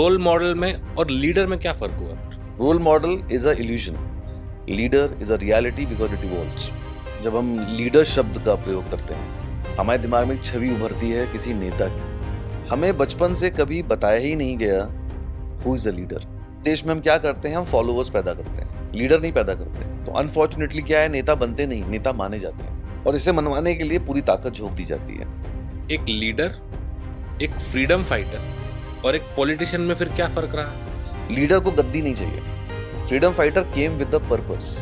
Role model में और leader में क्या फर्क हुआ? Role model is a illusion, leader is a reality because it evolves. जब हम लीडर शब्द का प्रयोग करते हैं हमारे दिमाग में एक छवि उभरती है किसी नेता की। हमें बचपन से कभी बताया ही नहीं गया हु इज अ लीडर। देश में हम क्या करते हैं, हम फॉलोअर्स पैदा करते हैं, लीडर नहीं पैदा करते। तो अनफॉर्चुनेटली क्या है, नेता बनते नहीं, नेता माने जाते हैं और इसे मनवाने के लिए पूरी ताकत झोंक दी जाती है। एक लीडर, एक फ्रीडम फाइटर और एक पॉलिटिशियन में फिर क्या फर्क रहा? लीडर को गद्दी नहीं चाहिए, freedom fighter came with the purpose,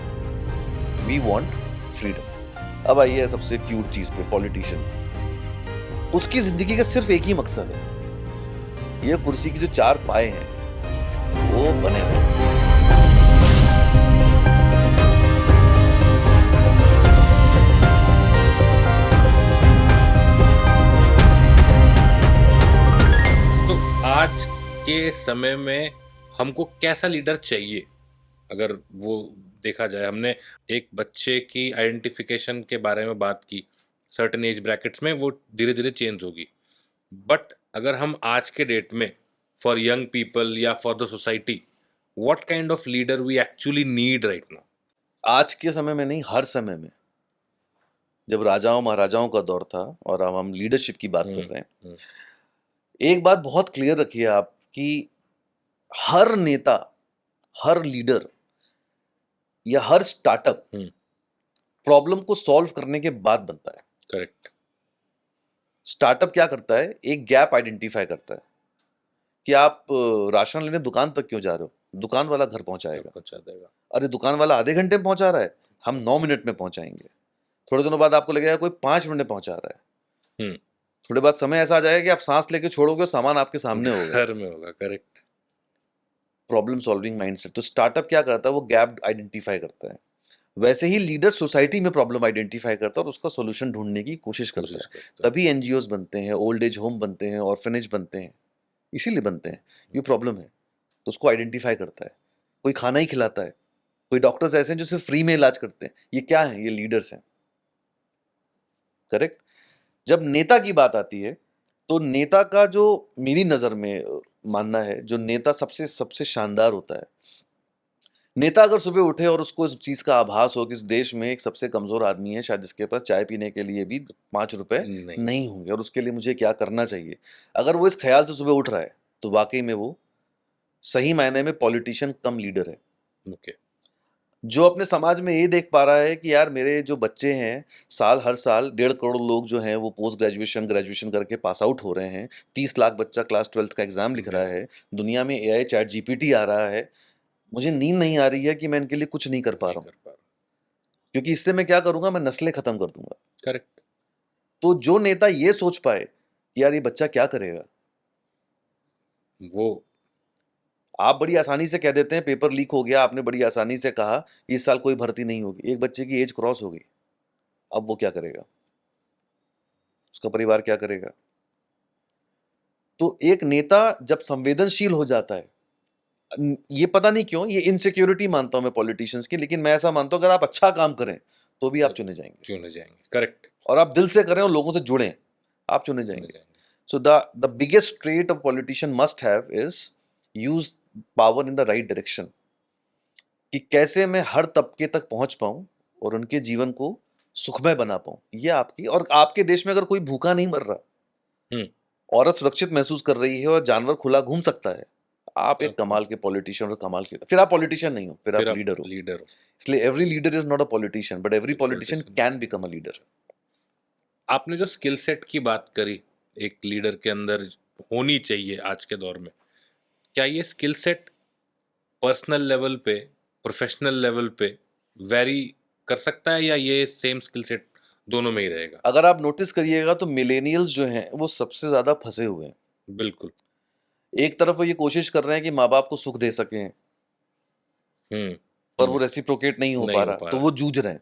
we want freedom. अब आइए सबसे क्यूट चीज पे, पॉलिटिशियन। उसकी जिंदगी का सिर्फ एक ही मकसद है, ये कुर्सी की जो चार पाए हैं वो बने रहे। तो आज के समय में हमको कैसा लीडर चाहिए? अगर वो देखा जाए, हमने एक बच्चे की आइडेंटिफिकेशन के बारे में बात की, सर्टेन एज ब्रैकेट्स में वो धीरे धीरे चेंज होगी, बट अगर हम आज के डेट में फॉर यंग पीपल या for the society, what kind of leader we actually need right now? आज के समय में नहीं, हर समय में। जब राजाओं महाराजाओं का दौर था और अब हम लीडरशिप की बात कर रहे हैं, एक बात बहुत क्लियर रखिए आप कि हर नेता, हर लीडर या हर स्टार्टअप प्रॉब्लम को सॉल्व करने के बाद बनता है। करेक्ट। स्टार्टअप क्या करता है, एक गैप आइडेंटिफाई करता है कि आप राशन लेने दुकान तक क्यों जा रहे हो, दुकान वाला घर पहुंचा देगा। अरे दुकान वाला आधे घंटे में पहुंचा रहा है, हम 9 मिनट में पहुंचाएंगे। थोड़े दिनों बाद आपको लगेगा कोई 5 मिनट में पहुंचा रहा है। थोड़े बाद समय ऐसा आ जाएगा कि आप सांस लेके छोड़ोगे, सामान आपके सामने होगा, घर में होगा। करेक्ट। Problem solving mindset. तो स्टार्टअप क्या करता है, वो गैप आइडेंटिफाई करता है। वैसे ही लीडर सोसाइटी में प्रॉब्लम आइडेंटिफाई करता है और उसका सॉल्यूशन ढूंढने की कोशिश करता है। तभी एनजीओज बनते हैं, ओल्ड एज होम बनते हैं, ऑर्फनेज बनते हैं, इसीलिए बनते हैं। ये प्रॉब्लम है तो उसको आइडेंटिफाई करता है। कोई खाना ही खिलाता है, कोई डॉक्टर्स ऐसे हैं जो सिर्फ फ्री में इलाज करते हैं। ये क्या है, ये लीडर्स हैं। करेक्ट। जब नेता की बात आती है तो नेता का जो मेरी नजर में मानना है, जो नेता सबसे सबसे शानदार होता है, नेता अगर सुबह उठे और उसको इस चीज का आभास हो कि इस देश में एक सबसे कमजोर आदमी है शायद, जिसके पास चाय पीने के लिए भी 5 रुपए नहीं होंगे और उसके लिए मुझे क्या करना चाहिए, अगर वो इस ख्याल से सुबह उठ रहा है तो वाकई में वो सही मायने में पॉलिटिशियन कम लीडर है। ओके। जो अपने समाज में ये देख पा रहा है कि यार मेरे जो बच्चे हैं, हर साल 1.5 करोड़ लोग जो हैं वो पोस्ट ग्रेजुएशन करके पास आउट हो रहे हैं, 30 लाख बच्चा क्लास 12 का एग्जाम लिख रहा है, दुनिया में AI चैट GPT आ रहा है, मुझे नींद नहीं आ रही है कि मैं इनके लिए कुछ नहीं कर पा रहा हूँ, क्योंकि इससे मैं क्या करूंगा, मैं नस्लें खत्म कर दूंगा। करेक्ट। तो जो नेता ये सोच पाए कि यार ये बच्चा क्या करेगा, वो आप बड़ी आसानी से कह देते हैं पेपर लीक हो गया, आपने बड़ी आसानी से कहा इस साल कोई भर्ती नहीं होगी, एक बच्चे की एज क्रॉस हो गई, अब वो क्या करेगा, उसका परिवार क्या करेगा। तो एक नेता जब संवेदनशील हो जाता है, ये पता नहीं क्यों, ये इनसिक्योरिटी मानता हूं मैं पॉलिटिशियंस की, लेकिन मैं ऐसा मानता हूं अगर आप अच्छा काम करें तो भी आप चुने जाएंगे। करेक्ट। और आप दिल से करें और लोगों से जुड़ें, आप चुने जाएंगे। So the biggest trait a politician must have is use power in the right direction, कि कैसे मैं हर तबके तक पहुंच पाऊं और उनके जीवन को सुखमय बना पाऊं। ये आपकी, और आपके देश में अगर कोई भूखा नहीं मर रहा, औरत सुरक्षित महसूस कर रही है और जानवर खुला घूम सकता है, आप एक कमाल के पॉलिटिशियन और कमाल के, फिर आप पॉलिटिशियन नहीं हो, फिर आप लीडर हो। इसलिए every leader is not a politician, but every politician can become a leader. आपने जो स्किल सेट की बात करी एक लीडर के अंदर होनी चाहिए आज के दौर में, क्या ये स्किल सेट पर्सनल लेवल पे, प्रोफेशनल लेवल पे वेरी कर सकता है, या ये सेम स्किल सेट दोनों में ही रहेगा? अगर आप नोटिस करिएगा तो मिलेनियल्स जो हैं वो सबसे ज्यादा फंसे हुए हैं। बिल्कुल। एक तरफ वो ये कोशिश कर रहे हैं कि माँ बाप को सुख दे सकें, पर वो रेसिप्रोकेट नहीं हो पा रहा, तो वो जूझ रहे हैं।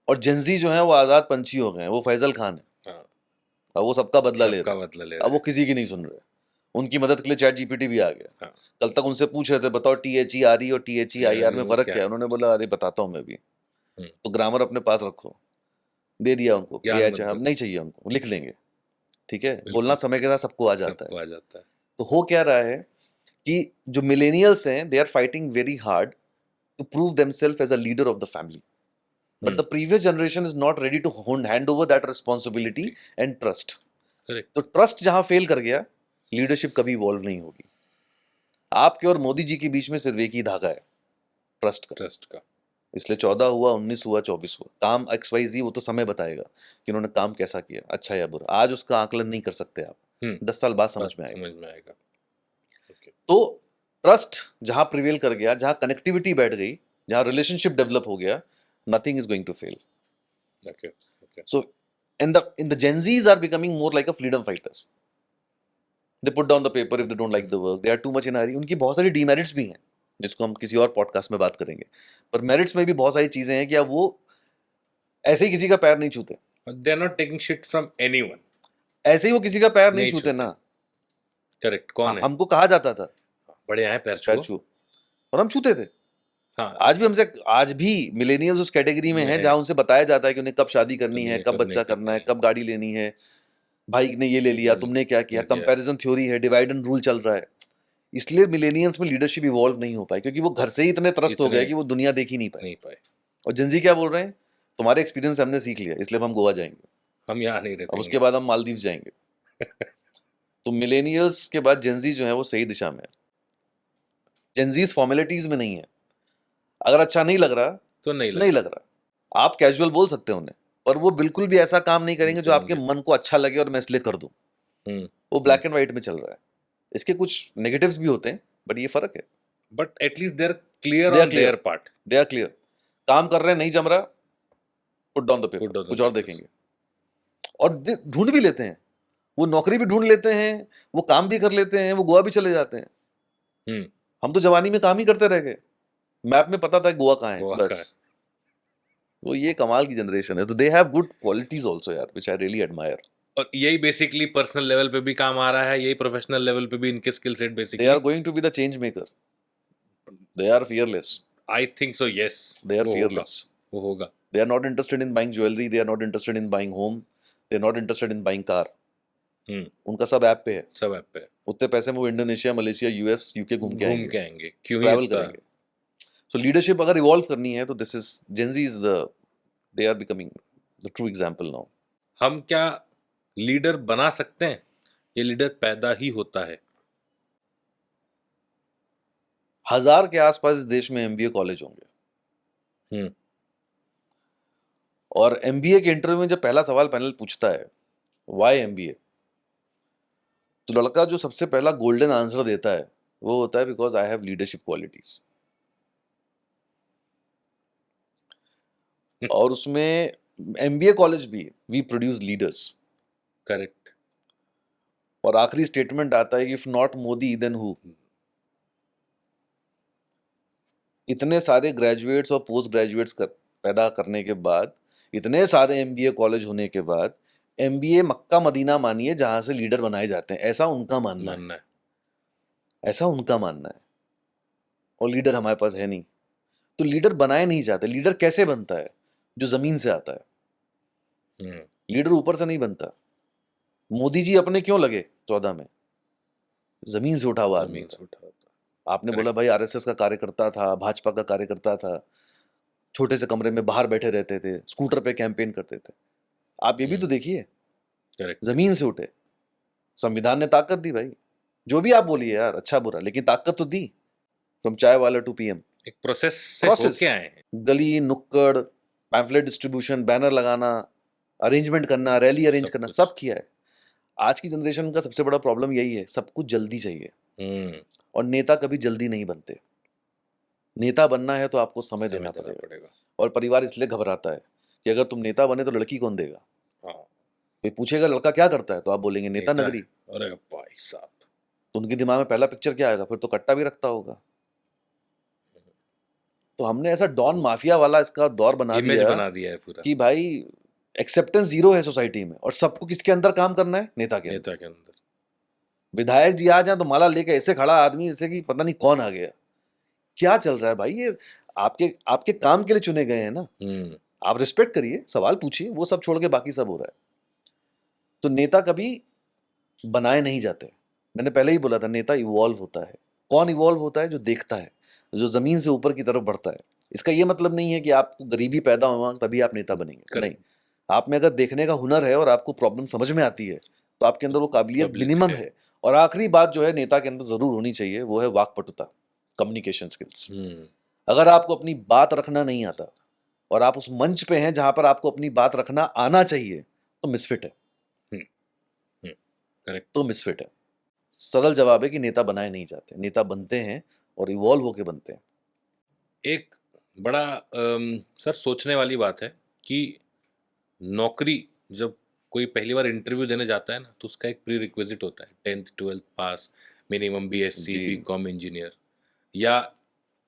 और जेंजी जो है वो आजाद पंछी हो गए हैं, वो फैजल खान है। अब वो सबका बदला ले रहे हैं, अब वो किसी की नहीं सुन रहे। उनकी मदद के लिए चैट GPT भी आ गया। कल तक उनसे पूछ रहे थे बताओ THERE और THEIR में फर्क क्या है, उन्होंने बोला अरे बताता हूँ मैं भी। तो ग्रामर अपने पास रखो, दे दिया उनको, हम नहीं चाहिए उनको, लिख लेंगे, ठीक है। बोलना समय के साथ सबको आ जाता है। तो हो क्या रहा है, कि जो मिलेनियल्स हैं they are fighting very hard to prove themselves as a leader of the family, but the previous generation is not ready to hand over that responsibility and trust. Correct. तो ट्रस्ट जहां fail कर गया, leadership कभी evolve नहीं होगी। आपके और मोदी जी के बीच में सिर्फ एक ही धागा है, ट्रस्ट का। ट्रस्ट का। इसलिए 14 हुआ, 19 हुआ, 24 हुआ, काम XYZ वो तो समय बताएगा कि उन्होंने काम कैसा किया, अच्छा या बुरा। आज उसका आकलन नहीं कर सकते आप, 10 साल बाद समझ में आएगा। समझ में आएगा। Okay. तो ट्रस्ट जहां प्रिवेल कर गया, जहां कनेक्टिविटी बैठ गई, जहां रिलेशनशिप डेवलप हो गया, nothing is going to fail. Okay. Okay. So in the Gen Zs are becoming more like a freedom fighters. They put down the paper if they don't like the work. They are too much in a hurry. उनकी बहुत सारी demerits भी हैं, जिसको हम किसी और podcast में बात करेंगे। पर मेरिट्स में भी बहुत सारी चीजें हैं कि अब वो ऐसे ही किसी का पैर नहीं छूते, They are not taking shit from anyone. ऐसे ही वो किसी का पैर नहीं नहीं छूते छूते। ना। करेक्ट। कौन है? हमको कहा जाता था बड़े हैं पैर पैर छुओ। छू, और हम छूते थे। हाँ। आज भी मिलेनियल्स उस कैटेगरी में हैं जहां उनसे बताया जाता है कि उन्हें कब शादी करनी है, कब बच्चा करना है, कब गाड़ी लेनी है, भाई ने ये ले लिया, तुमने क्या किया। कंपैरिजन थ्योरी है, डिवाइड एंड रूल चल रहा है। इसलिए मिलेनियल्स में लीडरशिप इवॉल्व नहीं हो पाई, क्योंकि वो घर से ही इतने त्रस्त हो गए कि वो दुनिया देख ही नहीं पाए। और जिंजी क्या बोल रहे हैं, तुम्हारे एक्सपीरियंस से हमने सीख लिया, इसलिए हम गोवा जाएंगे, हम यहाँ नहीं रहते, अब उसके बाद हम मालदीव जाएंगे। तो मिलेनियल्स के बाद जेंजी जो है वो सही दिशा में है। जेंजीज फॉर्मेलिटीज में नहीं है। अगर अच्छा नहीं लग रहा तो नहीं लग रहा, आप कैजुअल बोल सकते हो उन्हें, पर वो बिल्कुल भी ऐसा काम नहीं करेंगे जो आपके मन को अच्छा लगे और मैं इसलिए कर दूं। वो ब्लैक एंड व्हाइट में चल रहा है। इसके कुछ नेगेटिव्स भी होते हैं, बट ये फर्क है। But at least they are clear on their part. They are clear, काम कर रहे हैं, नहीं जम रहा, पुट डाउन द पेपर, कुछ और देखेंगे। और ढूंढ भी लेते हैं, वो नौकरी भी ढूंढ लेते हैं, वो काम भी कर लेते हैं, वो गोवा भी चले जाते हैं। हम तो जवानी में काम ही करते रह गए, मैप में पता था गोवा कहाँ है बस। तो ये कमाल की जनरेशन है। तो they have good qualities also यार, व्हिच आई रियली एडमायर। और यही बेसिकली पर्सनल लेवल पे भी काम आ रहा है, यही प्रोफेशनल लेवल पे भी इनके skill set basically. They are going to be the change maker. They are fearless. I think so, yes. They are fearless. वो होगा। They are not interested in buying jewelry. They are not interested in buying home. They are not interested in buying car. उनका सब app पे है। सब app पे है। उतने पैसे में वो इंडोनेशिया, मलेशिया, US, UK घूम के आएंगे। क्यों ट्रैवल करेंगे। सो लीडरशिप अगर इवॉल्व करनी है तो this is Gen Z is they are becoming the true example now. हम क्या लीडर बना सकते हैं? ये लीडर पैदा ही होता है। 1000 के आसपास इस देश में MBA कॉलेज होंगे। और MBA के इंटरव्यू में जब पहला सवाल पैनल पूछता है वाई MBA, तो लड़का जो सबसे पहला गोल्डन आंसर देता है वो होता है because I have leadership qualities. और उसमें MBA कॉलेज भी, वी प्रोड्यूस लीडर्स। करेक्ट। और आखिरी स्टेटमेंट आता है कि if not Modi then who. इतने सारे ग्रेजुएट्स और पोस्ट ग्रेजुएट्स पैदा करने के बाद, इतने सारे MBA कॉलेज होने के बाद, MBA मक्का मदीना मानिए जहां से लीडर बनाए जाते हैं, ऐसा उनका मानना है। ऐसा उनका मानना है। और लीडर हमारे पास है नहीं, तो लीडर बनाए नहीं जाते। लीडर कैसे बनता है? जो जमीन से आता है। लीडर ऊपर से नहीं बनता। मोदी जी अपने क्यों लगे 14 में? जमीन से उठा हुआ आदमी। आपने बोला भाई RSS का कार्यकर्ता था, भाजपा का कार्यकर्ता था, छोटे से कमरे में बाहर बैठे रहते थे, स्कूटर पे कैंपेन करते थे। आप ये भी तो देखिए, जमीन से उठे। संविधान ने ताकत दी भाई, जो भी आप बोलिए यार, अच्छा बुरा, लेकिन ताकत तो दी। फ्रॉम चाय वाला टू PM, एक प्रोसेस से होके आए हैं। गली नुक्कड़, पैम्फलेट डिस्ट्रीब्यूशन, बैनर लगाना, अरेंजमेंट करना, रैली अरेंज करना, सब किया है। आज की जनरेशन का सबसे बड़ा प्रॉब्लम यही है, सब कुछ जल्दी चाहिए। और नेता कभी जल्दी नहीं बनते। नेता बनना है तो आपको समय देना पड़ेगा। और परिवार इसलिए घबराता है कि अगर तुम नेता बने तो लड़की कौन देगा। कोई पूछेगा लड़का क्या करता है तो आप बोलेंगे नेता नगरी। अरे भाई साहब, तो उनके दिमाग में पहला पिक्चर क्या आएगा? फिर तो कट्टा भी रखता होगा। तो हमने ऐसा डॉन माफिया वाला इसका दौर बना दिया है पूरा, कि भाई एक्सेप्टेंस जीरो है सोसाइटी में। और सबको किसके अंदर काम करना है? नेता के अंदर। विधायक जी आ जाए तो माला लेके ऐसे खड़ा आदमी जैसे कि पता नहीं कौन आ गया। क्या चल रहा है भाई? ये आपके काम के लिए चुने गए हैं ना। आप रिस्पेक्ट करिए, सवाल पूछिए, वो सब छोड़ के बाकी सब हो रहा है। तो नेता कभी बनाए नहीं जाते। मैंने पहले ही बोला था, नेता इवॉल्व होता है। कौन इवॉल्व होता है? जो देखता है, जो जमीन से ऊपर की तरफ बढ़ता है। इसका ये मतलब नहीं है कि आपको गरीबी पैदा हुआ तभी आप नेता बनेंगे, Correct. नहीं। आप में अगर देखने का हुनर है और आपको प्रॉब्लम समझ में आती है तो आपके अंदर वो काबिलियत काबिलियत मिनिमम है। है। और आखिरी बात जो है नेता के अंदर जरूर होनी चाहिए, वो है वाक्पटुता, कम्युनिकेशन स्किल्स। अगर आपको अपनी बात रखना नहीं आता और आप उस मंच पे हैं जहां पर आपको अपनी बात रखना आना चाहिए, तो मिसफिट है, करेक्ट। तो मिसफिट है। सरल जवाब है कि नेता बनाए नहीं जाते, नेता बनते हैं और इवॉल्व होके बनते हैं। एक बड़ा सर सोचने वाली बात है कि नौकरी जब कोई पहली बार इंटरव्यू देने जाता है ना, तो उसका एक प्री रिक्विजिट होता है 10th 12th पास, मिनिमम बीएससी जी। बीकॉम इंजीनियर, या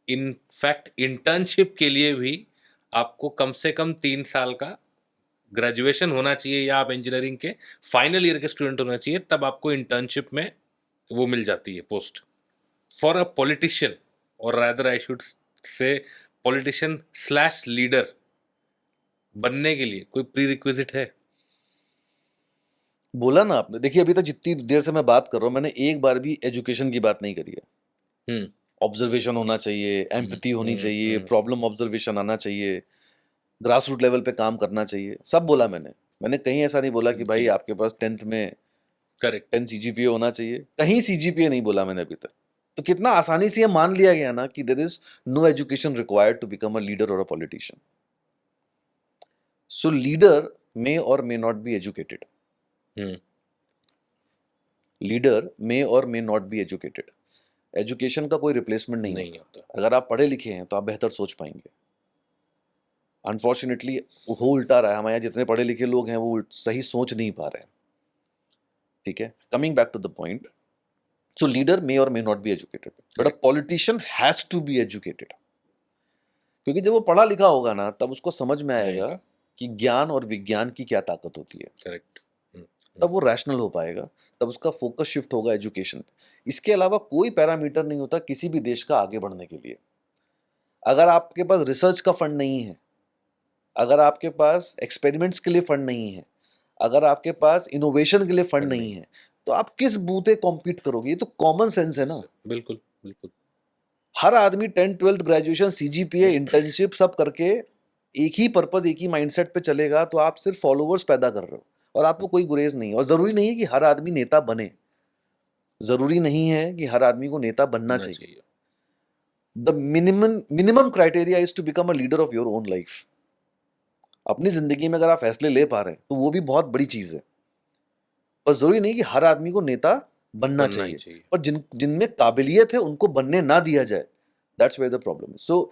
इनफैक्ट इंटर्नशिप के लिए भी आपको कम से कम 3 साल का ग्रेजुएशन होना चाहिए, या आप इंजीनियरिंग के फाइनल ईयर के स्टूडेंट होना चाहिए, तब आपको इंटर्नशिप में वो मिल जाती है पोस्ट। फॉर अ पॉलिटिशियन, और rather I should say politician slash leader बनने के लिए कोई प्री रिक्विजिट है? बोला ना आपने, देखिए अभी तक जितनी देर से मैं बात कर रहा हूं, मैंने एक बार भी एजुकेशन की बात नहीं करी है। ऑब्जर्वेशन होना चाहिए, एम्पैथी होनी चाहिए, प्रॉब्लम ऑब्जर्वेशन आना चाहिए, ग्रास रूट लेवल पे काम करना चाहिए, सब बोला मैंने कहीं ऐसा नहीं बोला कि भाई आपके पास 10th में करेक्ट 10 सीजीपीए होना चाहिए, कहीं सीजीपीए नहीं बोला मैंने अभी तक। तो कितना आसानी से ये मान लिया गया ना कि there is no education required to become a leader और a politician. So leader may or may not be educated, leader may or may not be educated. Education का कोई रिप्लेसमेंट नहीं होता। अगर आप पढ़े लिखे हैं तो आप बेहतर सोच पाएंगे। अनफॉर्चुनेटली वो उल्टा रहा है, हमारे यहाँ जितने पढ़े लिखे लोग हैं वो सही सोच नहीं पा रहे हैं। ठीक है, coming back to the point, so leader may or may not be educated, but a politician has to be educated. क्योंकि जब वो पढ़ा लिखा होगा ना, तब उसको समझ में आएगा कि ज्ञान और विज्ञान की क्या ताकत होती है। करेक्ट। तब वो रैशनल हो पाएगा, तब उसका फोकस शिफ्ट होगा एजुकेशन पे। इसके अलावा कोई पैरामीटर नहीं होता किसी भी देश का आगे बढ़ने के लिए। अगर आपके पास रिसर्च का फंड नहीं है, अगर आपके पास एक्सपेरिमेंट्स के लिए फंड नहीं है, अगर आपके पास इनोवेशन के लिए फंड नहीं है, तो आप किस बूते कॉम्पीट करोगे? ये तो कॉमन सेंस है ना। बिल्कुल बिल्कुल। हर आदमी 10th 12th graduation CGPA internship सब करके एक ही पर्पस, एक ही माइंडसेट पे चलेगा, तो आप सिर्फ फॉलोवर्स पैदा कर रहे हो और आपको कोई गुरेज नहीं है। और जरूरी नहीं है कि हर आदमी नेता बने, जरूरी नहीं है कि हर आदमी को नेता बनना चाहिए। The minimum criteria is to become a leader of your own life. अपनी जिंदगी में अगर आप फैसले ले पा रहे हैं तो वो भी बहुत बड़ी चीज है। पर जरूरी नहीं कि हर आदमी को नेता बनना चाहिए। पर जिनमें काबिलियत है उनको बनने ना दिया जाए, that's where the problem. So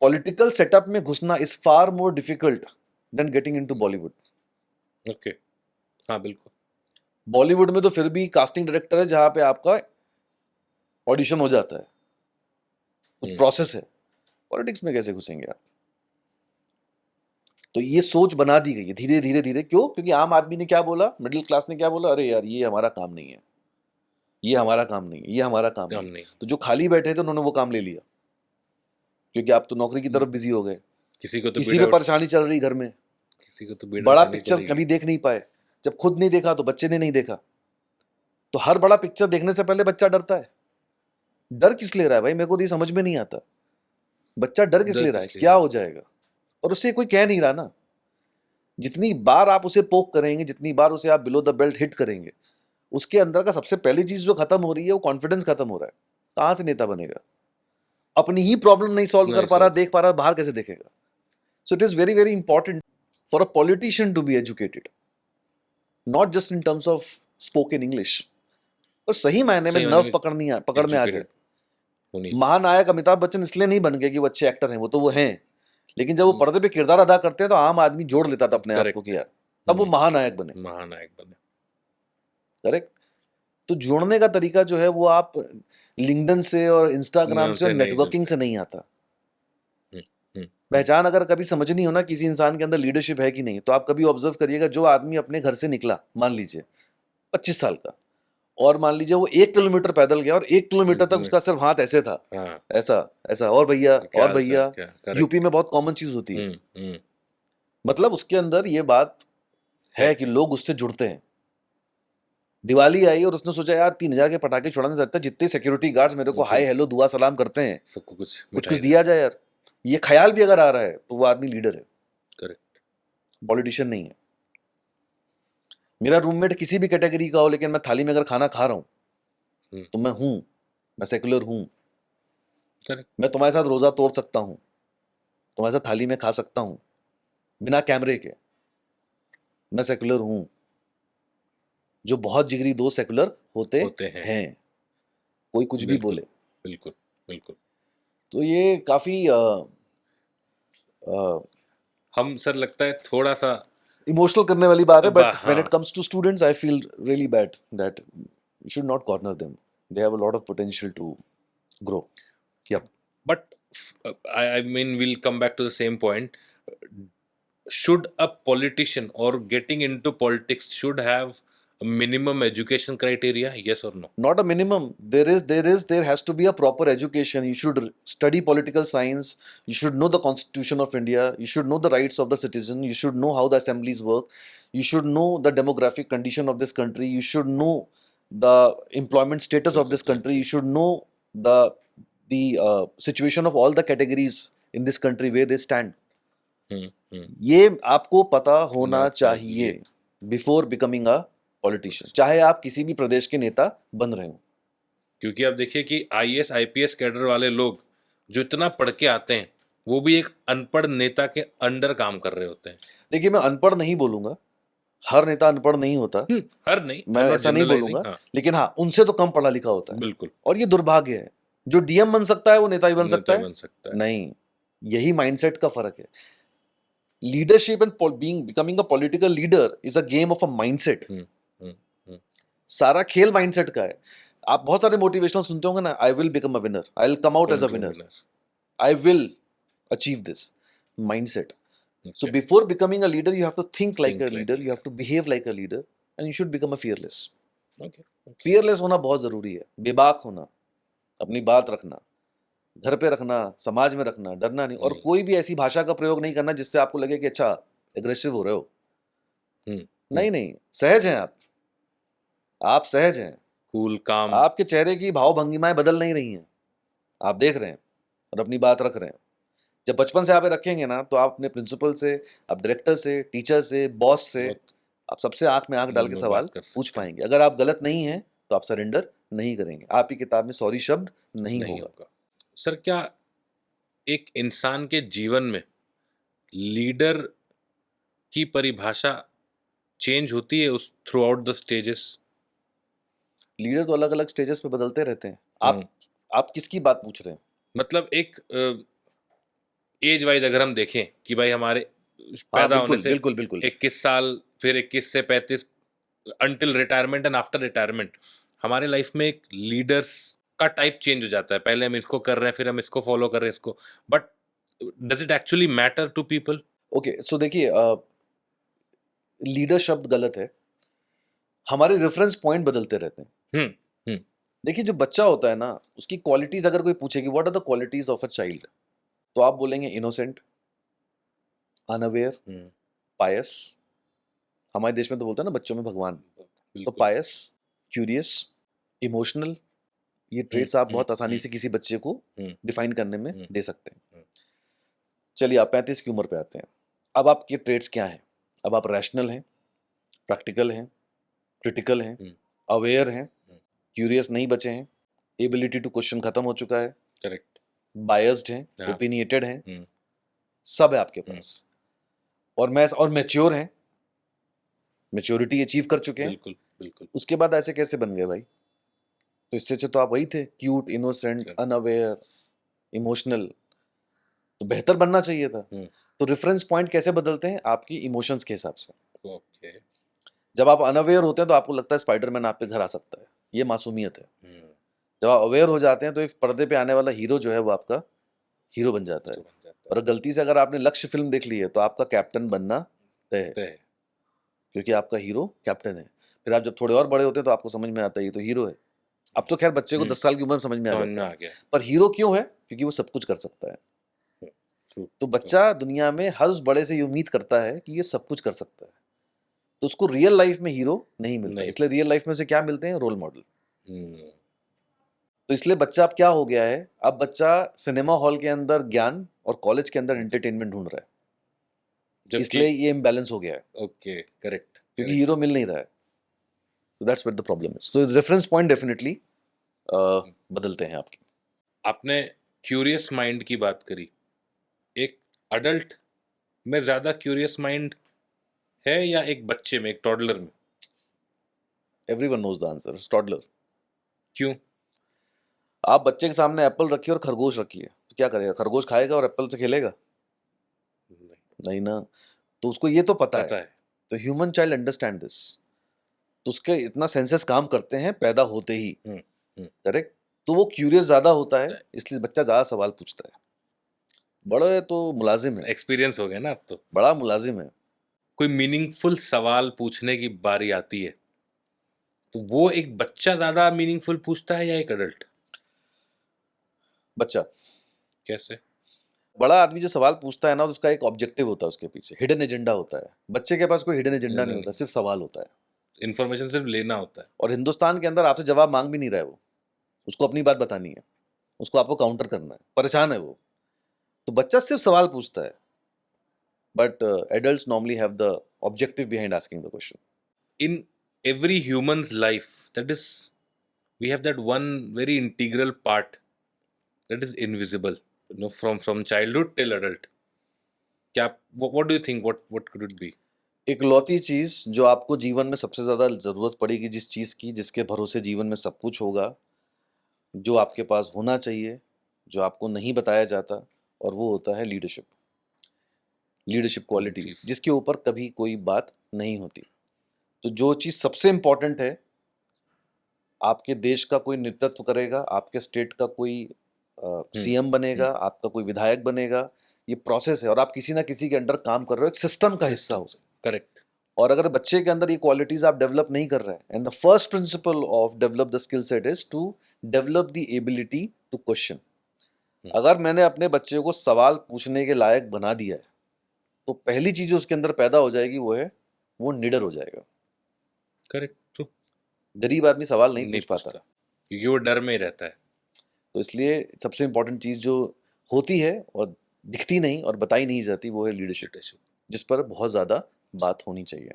political setup में घुसना is far more difficult than getting into Bollywood. Okay, हाँ बिल्कुल। बॉलीवुड में तो फिर भी कास्टिंग डायरेक्टर है जहां पे आपका ऑडिशन हो जाता है, कुछ प्रोसेस है। पॉलिटिक्स में कैसे घुसेंगे आप? तो ये सोच बना दी गई है धीरे धीरे धीरे। क्यों? क्योंकि आम आदमी ने क्या बोला, मिडिल क्लास ने क्या बोला, अरे यार ये हमारा काम नहीं है, ये हमारा काम नहीं है, ये हमारा काम नहीं। तो जो खाली बैठे थे उन्होंने वो काम ले लिया, क्योंकि आप तो नौकरी की तरफ बिजी हो गए। किसी को तो किसी पे परेशानी चल रही घर में, किसी को तो बड़ा पिक्चर कभी देख नहीं पाए। जब खुद नहीं देखा तो बच्चे ने नहीं देखा। तो हर बड़ा पिक्चर देखने से पहले बच्चा डरता है। डर किस ले रहा है भाई? मेरे को तो ये समझ में नहीं आता। बच्चा डर किस ले रहा है? क्या हो जाएगा? और उससे कोई कह नहीं रहा ना। जितनी बार आप उसे पोक करेंगे, जितनी बार उसे आप बिलो द बेल्ट हिट करेंगे, उसके अंदर का सबसे पहली चीज जो खत्म हो रही है वो कॉन्फिडेंस खत्म हो रहा है। कहां से नेता बनेगा? अपनी ही प्रॉब्लम नहीं सॉल्व कर पा रहा, देख पा रहा, बाहर कैसे देखेगा? So it is very very important for a politician to be educated, not just in terms of spoken English, पर सही मायने में नर्व पकड़ने आ जाए। महानायक अमिताभ बच्चन इसलिए नहीं बन गए कि वो अच्छे एक्टर हैं, वो तो वो हैं, लेकिन जब वो पर्दे पे किरदार अदा करते हैं तो आम आदमी जोड़ लेता था अपने आप को कि यार, तब वो महानायक बने। करेक्ट। तो जोड़ने का तरीका जो है वो आप लिंक्डइन से और इंस्टाग्राम से और नेटवर्किंग से नहीं आता। पहचान अगर कभी समझनी हो ना किसी इंसान के अंदर लीडरशिप है कि नहीं, तो आप कभी ऑब्जर्व करिएगा, जो आदमी अपने घर से निकला, मान लीजिए 25 साल का, और मान लीजिए वो 1 किलोमीटर पैदल गया और 1 किलोमीटर तक उसका सिर्फ हाथ ऐसे था, ऐसा ऐसा, और भैया और भैया। यूपी में बहुत कॉमन चीज होती है। मतलब उसके अंदर ये बात है कि लोग उससे जुड़ते हैं। दिवाली आई और उसने सोचा यार 3,000 के पटाखे छुड़ाने से अच्छा जितने सिक्योरिटी गार्ड्स मेरे को जी। हाय हेलो दुआ सलाम करते हैं सबको कुछ कुछ मिठाई कुछ दिया जाए यार। ये ख्याल भी अगर आ रहा है तो वो आदमी लीडर है, करेक्ट। पॉलिटिशियन नहीं है। मेरा रूममेट किसी भी कैटेगरी का हो लेकिन मैं थाली में अगर खाना खा रहा हूँ हम्म, तो मैं सेकुलर हूँ। करेक्ट। मैं तुम्हारे साथ रोजा तोड़ सकता हूँ, तुम्हारे साथ थाली में खा सकता हूँ बिना कैमरे के, मैं सेकुलर हूँ। जो बहुत जिगरी दोस्त सेकुलर होते होते हैं। हैं, कोई कुछ भी बिल्कुल बोले। बिल्कुल बिल्कुल। तो ये काफी हम सर लगता है थोड़ा सा इमोशनल करने वाली बात है, बट व्हेन इट हाँ, comes to students I feel really bad that you should not corner them, they have a lot of potential to grow. या but I mean we'll come back to the same point. Should a politician or getting into politics should have a minimum education criteria? Yes or no? not a minimum, there has to be a proper education. You should study political science, you should know the constitution of India, you should know the rights of the citizen, you should know how the assemblies work, you should know the demographic condition of this country, you should know the employment status of this country, you should know the situation of all the categories in this country where they stand. हम्म। ये आपको पता होना होना चाहिए चाहिए। Before becoming a politician, चाहे आप किसी भी प्रदेश के नेता बन रहे हो। क्योंकि आप देखिए कि आईएएस आईपीएस कैडर वाले लोग जो इतना पढ़ के आते हैं वो भी एक अनपढ़ नेता के अंडर काम कर रहे होते हैं। देखिए मैं अनपढ़ नहीं बोलूंगा, हर नेता अनपढ़ नहीं होता, हर नहीं, आई मैं एम नॉट ऐसा नहीं जनरलाइजिंग। बोलूंगा, हाँ, लेकिन हाँ उनसे तो कम पढ़ा लिखा होता है। बिल्कुल। और ये दुर्भाग्य है, जो डीएम बन सकता है वो नेता भी बन सकता नेता है बन सकता है। नहीं। यही माइंडसेट का फर्क है। Leadership and being becoming a political leader is a game of a mindset. Hmm hmm. सारा खेल माइंडसेट का है। आप बहुत सारे मोटिवेशनल सुनते होंगे ना, I will become a winner, I will come out as a winner, I will achieve this mindset. So okay, before becoming a leader, you have to think like a think like leader, you have to behave like a leader, and you should become a fearless. Okay. Fearless होना बहुत जरूरी है, बेबाक होना, अपनी बात रखना, घर पे रखना, समाज में रखना, डरना नहीं, और कोई भी ऐसी भाषा का प्रयोग नहीं करना जिससे आपको लगे कि अच्छा एग्रेसिव हो रहे हो। नहीं नहीं, सहज हैं आप सहज हैं। कूल काम। आपके चेहरे की भाव भंगिमाएं बदल नहीं रही हैं, आप देख रहे हैं और अपनी बात रख रहे हैं। जब बचपन से आप ये रखेंगे ना तो आप अपने प्रिंसिपल से, आप डायरेक्टर से, टीचर से, बॉस से, आप सबसे आंख में आंख डाल के में सवाल बात कर पूछ सकते हैं। पाएंगे। अगर आप गलत नहीं हैं तो आप सरेंडर नहीं करेंगे, आपकी किताब में सॉरी शब्द नहीं नहीं होगा। होगा। सर क्या एक इंसान के जीवन में लीडर की परिभाषा चेंज होती है उस through out the stages? Leader तो अलग अलग स्टेजेस पे बदलते रहते हैं। आप किसकी बात पूछ रहे हैं? मतलब एक एज वाइज अगर हम देखें कि भाई हमारे हाँ पैदा होने बिल्कुल से बिल्कुल बिल्कुल। 21 साल, फिर 21 से 35, until retirement and after retirement हमारे लाइफ में एक लीडर्स का टाइप चेंज हो जाता है। पहले हम इसको कर रहे हैं, फिर हम इसको फॉलो कर रहे हैं इसको, but does it actually matter to people? Okay so देखिए, लीडर शब्द गलत है, हमारे रेफरेंस पॉइंट बदलते रहते हैं। हम्म। देखिए जो बच्चा होता है ना, उसकी क्वालिटीज अगर कोई पूछेगी what are the qualities of a child, तो आप बोलेंगे इनोसेंट, अनअवेयर, पायस। हमारे देश में तो बोलते हैं ना बच्चों में भगवान, तो पायस, क्यूरियस, इमोशनल, ये ट्रेट्स आप बहुत आसानी से किसी बच्चे को डिफाइन करने में दे सकते हैं। चलिए आप 35 की उम्र पे आते हैं, अब आपके ट्रेट्स क्या हैं? अब आप रैशनल हैं, प्रैक्टिकल हैं, क्रिटिकल हैं, अवेयर हैं, क्यूरियस नहीं बचे हैं, एबिलिटी टू क्वेश्चन खत्म हो चुका है, करेक्ट, बायस्ड हैं, हाँ। ओपिनिएटेड हैं, सब है आपके पास। और मैच्योर हैं, मैच्योरिटी अचीव कर चुके हैं। बिल्कुल बिल्कुल। उसके बाद ऐसे कैसे बन गए भाई? तो इससे अच्छा तो आप वही थे, क्यूट, इनोसेंट, अनअवेयर, इमोशनल। तो बेहतर बनना चाहिए था। तो रेफरेंस पॉइंट कैसे बदलते हैं? आपकी इमोशंस के हिसाब से। ओके। जब आप अनअवेयर होते हैं तो आपको लगता है स्पाइडरमैन आपके घर आ सकता है, ये मासूमियत है। जब आप अवेयर हो जाते हैं तो एक पर्दे पे आने वाला हीरो जो है वो आपका हीरो बन जाता है। और गलती से अगर आपने लक्ष्य फिल्म देख ली है तो आपका कैप्टन बनना तय है, क्योंकि आपका हीरो कैप्टन है। फिर आप जब थोड़े और बड़े होते हैं तो आपको समझ में आता है ये तो हीरो है। अब तो खैर बच्चे को 10 साल की उम्र में समझ में आ जाता है, पर हीरो क्यों है? क्योंकि वो सब कुछ कर सकता है। तो बच्चा दुनिया में हर उस बड़े से ये उम्मीद करता है कि ये सब कुछ कर सकता है। तो उसको रियल लाइफ में हीरो नहीं मिलता, नहीं। इसलिए रियल लाइफ में से क्या मिलते हैं, रोल मॉडल। हम्म, तो इसलिए बच्चा अब क्या हो गया है, अब बच्चा सिनेमा हॉल के अंदर ज्ञान और कॉलेज के अंदर एंटरटेनमेंट ढूंढ रहा है, जबकि इसलिए ये इम्बैलेंस हो गया है, ओके, करेक्ट क्योंकि करेक्ट। हीरो मिल नहीं रहा है। तो that's where the problem is. तो रेफरेंस पॉइंट डेफिनेटली बदलते हैं आपके। आपने क्यूरियस माइंड की बात करी, एक अडल्ट में ज्यादा क्यूरियस माइंड है या एक बच्चे में, एक टॉडलर में? Everyone knows the answer, toddler. क्यों? आप बच्चे के सामने एप्पल रखिए और खरगोश रखिए, तो क्या करेगा, खरगोश खाएगा और एप्पल से खेलेगा? नहीं, नहीं ना। तो उसको ये तो पता है। पता है। तो ह्यूमन चाइल्ड अंडरस्टैंड दिस, तो उसके इतना सेंसेस काम करते हैं पैदा होते ही, हम्म, हम्म। करेक्ट। तो वो क्यूरियस ज्यादा होता है, होता है। इसलिए बच्चा ज्यादा सवाल पूछता है। बड़ा है तो मुलाजिम है, एक्सपीरियंस हो गया ना अब तो। बड़ा मुलाजिम है। कोई मीनिंगफुल सवाल पूछने की बारी आती है तो वो एक बच्चा ज्यादा मीनिंगफुल पूछता है या एक अडल्ट? बच्चा। कैसे? बड़ा आदमी जो सवाल पूछता है ना, उसका एक ऑब्जेक्टिव होता है, उसके पीछे हिडन एजेंडा होता है। बच्चे के पास कोई हिडन एजेंडा नहीं होता, सिर्फ सवाल होता है। इंफॉर्मेशन सिर्फ लेना होता है। और हिंदुस्तान के अंदर आपसे जवाब मांग भी नहीं रहा है वो, उसको अपनी बात बतानी है, उसको आपको काउंटर करना है, परेशान है वो। तो बच्चा सिर्फ सवाल पूछता है, but adults normally have the objective behind asking the question. In every human's life, that is, we have that one very integral part that is invisible, from childhood till adult. क्या what do you think, what could it be? इकलौती चीज जो आपको जीवन में सबसे ज्यादा जरूरत पड़ेगी, जिस चीज की, जिसके भरोसे जीवन में सब कुछ होगा, जो आपके पास होना चाहिए, जो आपको नहीं बताया जाता, और वो होता है लीडरशिप। Leadership qualities, Qualities. जिसके ऊपर कभी कोई बात नहीं होती। तो जो चीज सबसे इंपॉर्टेंट है, आपके देश का कोई नेतृत्व करेगा, आपके स्टेट का कोई सीएम बनेगा, आपका कोई विधायक बनेगा, ये प्रोसेस है, और आप किसी ना किसी के अंडर काम कर रहे हो, एक सिस्टम का हिस्सा हो। Correct. और अगर बच्चे के अंदर ये क्वालिटीज आप डेवलप नहीं कर रहे हैं, and the first principle of develop the skill set is to develop the ability to question. अगर मैंने अपने बच्चे को सवाल पूछने के लायक बना दिया है, तो पहली चीज जो उसके अंदर पैदा हो जाएगी वो है, वो निडर हो जाएगा। Correct. True. गरीब आदमी सवाल नहीं नहीं पूछ पाता। पूछता क्योंकि वो डर में ही रहता है। तो इसलिए सबसे इंपॉर्टेंट चीज जो होती है और दिखती नहीं और बताई नहीं जाती, वो है लीडरशिप, जिस पर बहुत ज्यादा बात होनी चाहिए।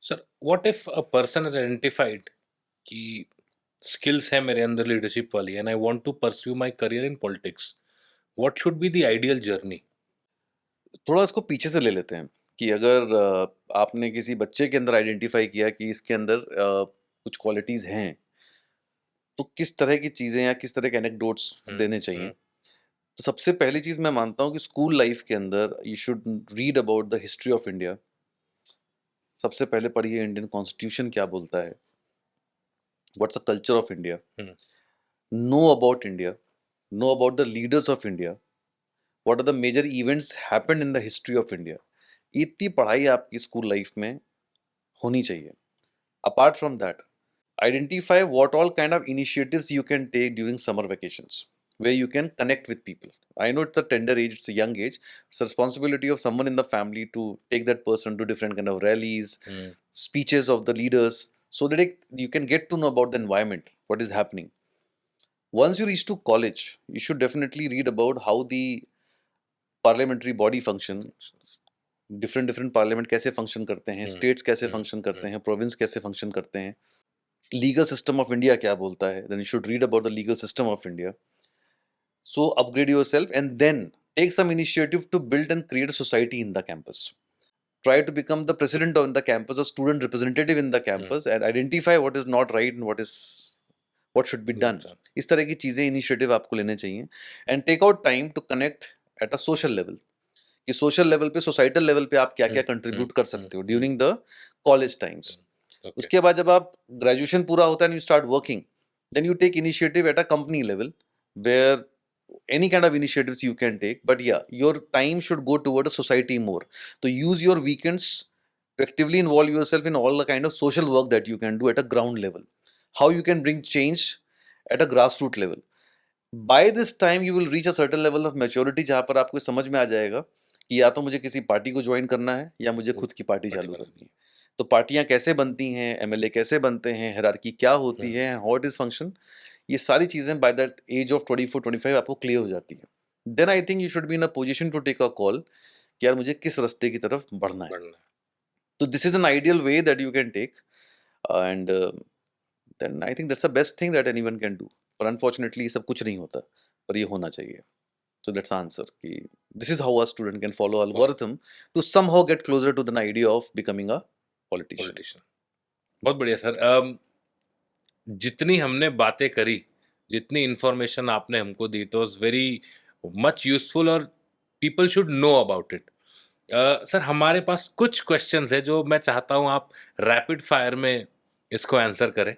Sir, what if a person has identified कि स्किल्स है मेरे अंदर लीडरशिप वाली, and I want to pursue my career in politics, what should be the ideal journey? थोड़ा इसको पीछे से ले लेते हैं कि अगर आपने किसी बच्चे के अंदर आइडेंटिफाई किया कि इसके अंदर कुछ क्वालिटीज हैं, तो किस तरह की चीजें या किस तरह के एनेक्डोट्स देने चाहिए। तो सबसे पहली चीज मैं मानता हूँ कि स्कूल लाइफ के अंदर you should read about the history of India. सबसे पहले पढ़िए इंडियन कॉन्स्टिट्यूशन क्या बोलता है, what's the culture of India, know about India, know about the leaders of India, what are the major events happened in the history of India. इतनी पढ़ाई आपकी school life में होनी चाहिए। Apart from that, identify what all kind of initiatives you can take during summer vacations where you can connect with people. I know it's a tender age, it's a young age, it's a responsibility of someone in the family to take that person to different kind of rallies, speeches of the leaders, so that you can get to know about the environment, what is happening. Once you reach to college, you should definitely read about how the parliamentary body function, different parliament कैसे function करते हैं, states कैसे function करते हैं, province कैसे function करते हैं, legal system of India क्या बोलता है, then you should read about the legal system of India. So upgrade yourself and then take some initiative to build and create a society in the campus. Try to become the president of the campus, a student representative in the campus, and identify what is not right and what should be done. इस तरह की चीजें initiative आपको लेने चाहिए, and take out time to connect at a social level. कि social level पे, societal level पे आप क्या क्या कंट्रीब्यूट कर सकते हो ड्यूरिंग द कॉलेज टाइम्स। उसके बाद जब आप ग्रेजुएशन पूरा होता है, you start working, then you take initiative at a company level where any kind of initiatives you can take, but yeah, your time should go toward a society more. So use your weekends to actively involve yourself in all the kind of social work that you can do at a ground level, how you can bring change at a grassroots level. By this time you will reach a certain level of maturity जहाँ पर आपको समझ में आ जाएगा कि या तो मुझे किसी पार्टी को ज्वाइन करना है या मुझे खुद की पार्टी चालू करनी है। तो पार्टियां कैसे बनती हैं, एमएलए कैसे बनते हैं, हायरार्की क्या होती है, हाउ इट इज फंक्शन, ये सारी चीजें बाय दैट एज ऑफ 24-25 आपको क्लियर हो जाती है. Then I think you should be in a position to take a call कि यार मुझे किस रास्ते की तरफ बढ़ना है. बढ़ना. तो this is an ideal way that you can take, and then I think that's the best thing that anyone can do. पर अनफॉर्चुनेटली ये सब कुछ नहीं होता, पर ये होना चाहिए. So that's answer. कि this is how a student can follow algorithm to somehow get closer to the idea of becoming a politician. Politician. बहुत बढ़िया सर. जितनी हमने बातें करी, जितनी इंफॉर्मेशन आपने हमको दी, it was very much useful और people should know about it. Sir हमारे पास कुछ क्वेश्चंस है जो मैं चाहता हूं आप रैपिड फायर में इसको आंसर करें.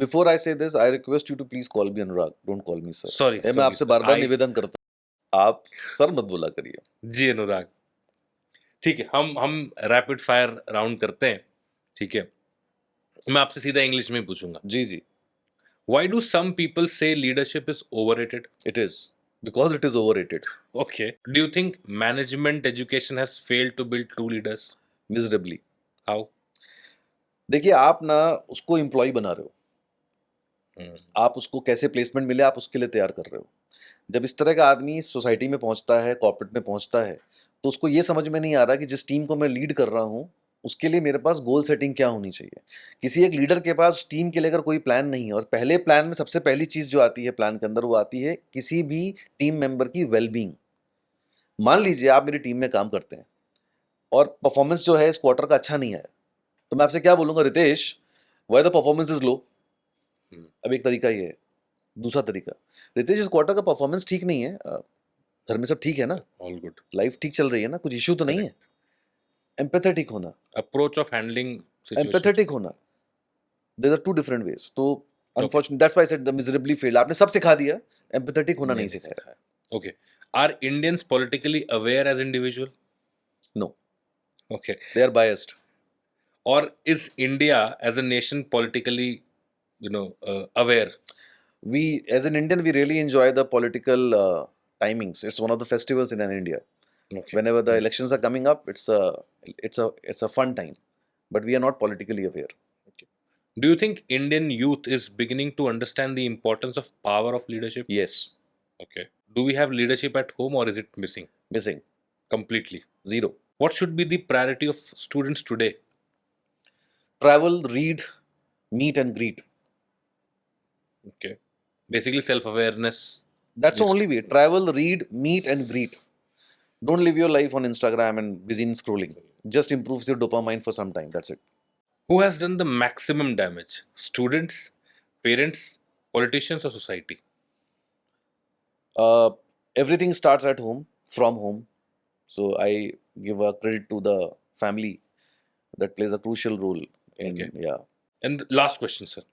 Before I say this, I request you to please call me Anurag. Don't call me sir. Sorry, मैं sorry, आपसे sir. बार-बार I- निवेदन करता हूँ, आप सर मत बोला करिए. जी अनुराग. ठीक है, हम रैपिड फायर राउंड करते हैं. ठीक है, मैं आपसे सीधा इंग्लिश में ही पूछूंगा. जी जी. व्हाई डू सम पीपल से leadership is overrated? It is because it is overrated Okay. Do you think management education has failed to build true leaders? miserably. How? देखिए आप ना उसको एम्प्लॉय बना रहे हो, आप उसको कैसे प्लेसमेंट मिले आप उसके लिए तैयार कर रहे हो. जब इस तरह का आदमी सोसाइटी में पहुंचता है, कॉर्पोरेट में पहुंचता है, तो उसको ये समझ में नहीं आ रहा कि जिस टीम को मैं लीड कर रहा हूँ उसके लिए मेरे पास गोल सेटिंग क्या होनी चाहिए. किसी एक लीडर के पास उस टीम के लेकर कोई प्लान नहीं है, और पहले प्लान में सबसे पहली चीज़ जो आती है प्लान के अंदर वो आती है किसी भी टीम मेंबर की वेलबींग. मान लीजिए आप मेरी टीम में काम करते हैं और परफॉर्मेंस जो है इस क्वार्टर का अच्छा नहीं आया, तो मैं आपसे क्या बोलूँगा, Ritesh why the performance is low. अब एक तरीका ये है. दूसरा तरीका, रितेश इस क्वार्टर का परफॉर्मेंस ठीक नहीं है, घर में सब ठीक है ना, All good. लाइफ ठीक चल रही है ना, कुछ इश्यू तो नहीं है. एम्पैथेटिक होना, Approach of handling situations. Empathetic होना, there are two different ways. तो unfortunate that's why I said the miserably failed. आपने सब सिखा दिया, एम्पैथेटिक होना नहीं सिखाया. Okay. Are Indians politically aware as individual? No, Okay. They are biased. Or is India as a nation politically, aware? We as an Indian we really enjoy the political timings. It's one of the festivals in India. Okay. Whenever the elections are coming up, it's a fun time, but we are not politically aware. Do you think Indian youth is beginning to understand the importance of power of leadership? Yes. Okay. Do we have leadership at home or is it missing Missing. completely? Zero. What should be the priority of students today? Travel, read, meet and greet. Okay. Basically self-awareness. That's the Yes. only way. Travel, read, meet and greet. Don't live your life on Instagram and busy in scrolling. Just improves your dopamine for some time. That's it. Who has done the maximum damage? Students, parents, politicians or society? Everything starts at home, from home. So I give a credit to the family that plays a crucial role in, Okay. yeah. And the last question, sir.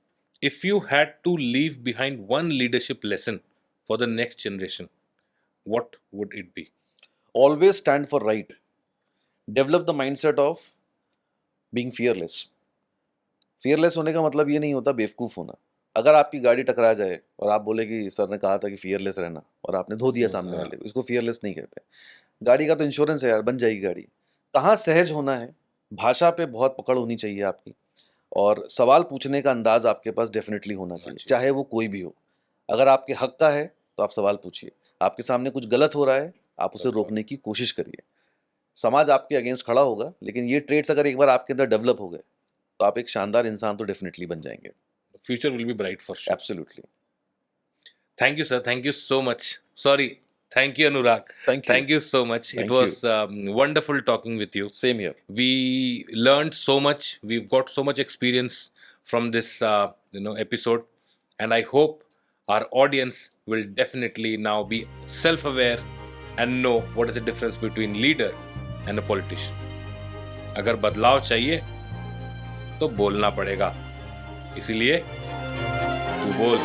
If you had to leave behind one leadership lesson for the next generation, what would it be? Always stand for right. Develop the mindset of being fearless. Fearless होने का मतलब ये नहीं होता बेवकूफ़ होना. अगर आपकी गाड़ी टकरा जाए और आप बोले कि सर ने कहा था कि fearless रहना और आपने धो दिया सामने वाले को, इसको fearless नहीं कहते. गाड़ी का तो इंश्योरेंस है यार, बन जाएगी गाड़ी. कहाँ सहज होना है, भाषा पे बहुत पकड़ होनी चाहिए आपकी, और सवाल पूछने का अंदाज आपके पास डेफिनेटली होना चाहिए, चाहे वो कोई भी हो. अगर आपके हक का है तो आप सवाल पूछिए. आपके सामने कुछ गलत हो रहा है, आप उसे रोकने की कोशिश करिए. समाज आपके अगेंस्ट खड़ा होगा, लेकिन ये ट्रेड्स अगर एक बार आपके अंदर डेवलप हो गए तो आप एक शानदार इंसान तो डेफिनेटली बन जाएंगे. The future will be bright for sure. Absolutely. Thank you, sir. Thank you so much. Sorry. Thank you, Anurag. Thank you. Thank you so much. Thank It was wonderful talking with you. Same here. We learned so much. We've got so much experience from this, episode, and I hope our audience will definitely now be self-aware and know what is the difference between leader and a politician. अगर बदलाव चाहिए तो बोलना पड़ेगा. इसीलिए तू बोल.